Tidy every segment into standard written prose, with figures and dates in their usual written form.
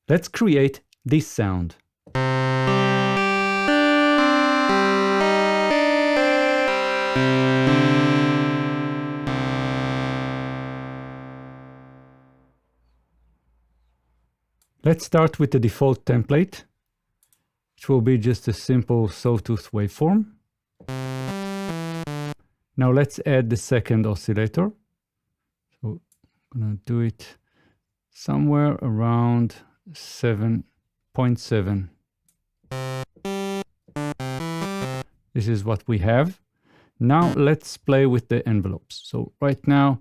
Let's create this sound. Let's start with the default template, which will be just a simple sawtooth waveform. Now let's add the second oscillator. So I'm going to do it somewhere around 7.7. This is what we have. Now let's play with the envelopes. So right now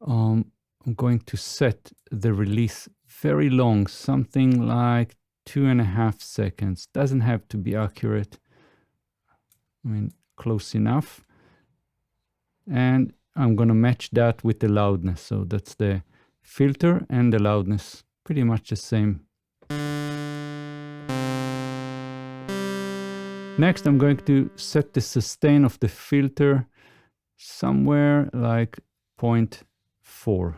I'm going to set the release very long, something like 2.5 seconds. Doesn't have to be accurate. I mean, close enough. And I'm going to match that with the loudness. So that's the filter and the loudness, pretty much the same. Next, I'm going to set the sustain of the filter somewhere like 0.4.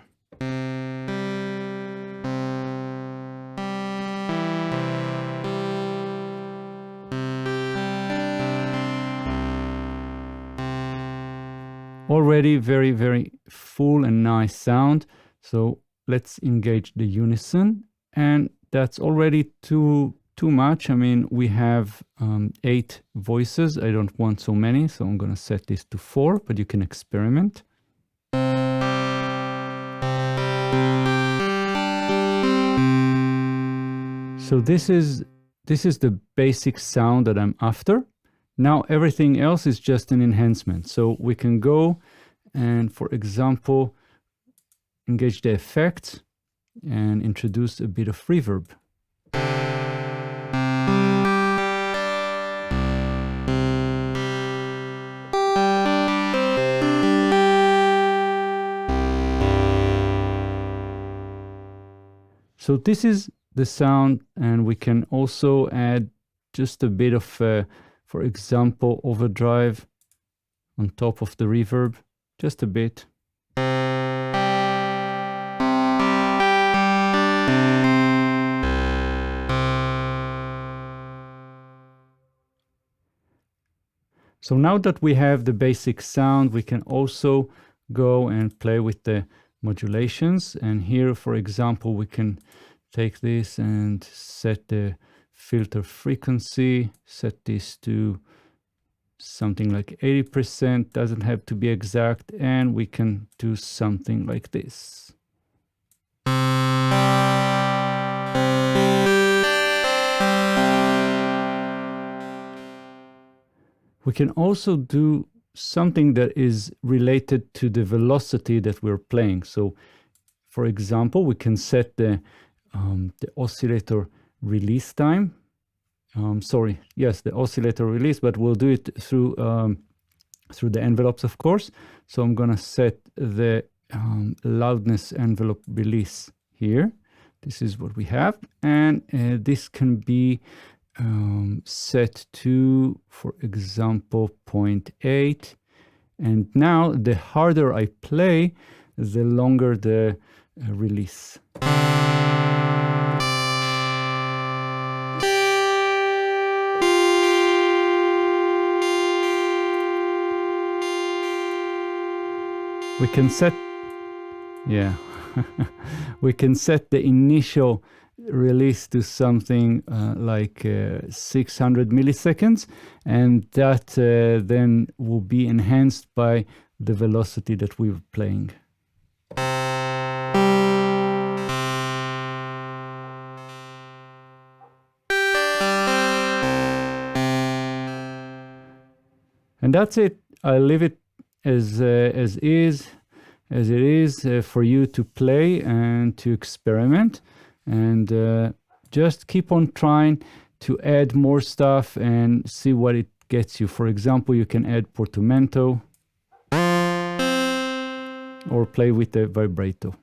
Already very, very full and nice sound. So let's engage the unison, and that's already too much. I mean, we have 8 voices. I don't want so many, so I'm going to set this to 4, but you can experiment. So this is the basic sound that I'm after. Now everything else is just an enhancement. So we can go and, for example, engage the effects and introduce a bit of reverb. So this is the sound, and we can also add just a bit of, for example, overdrive on top of the reverb, just a bit. So now that we have the basic sound, we can also go and play with the modulations. And here, for example, we can take this and set the filter frequency, set this to something like 80%, doesn't have to be exact, and we can do something like this. We can also do something that is related to the velocity that we're playing. So, for example, we can set the oscillator release time. The oscillator release, but we'll do it through the envelopes, of course. So I'm going to set the loudness envelope release here. This is what we have, and this can be set to, for example, 0.8. And now the harder I play, the longer the release. We can set, we can set the initial release to something like 600 milliseconds, and that then will be enhanced by the velocity that we were playing. And that's it. I'll leave it as it is for you to play and to experiment, and just keep on trying to add more stuff and see what it gets you. For example, you can add Portamento or play with the vibrato.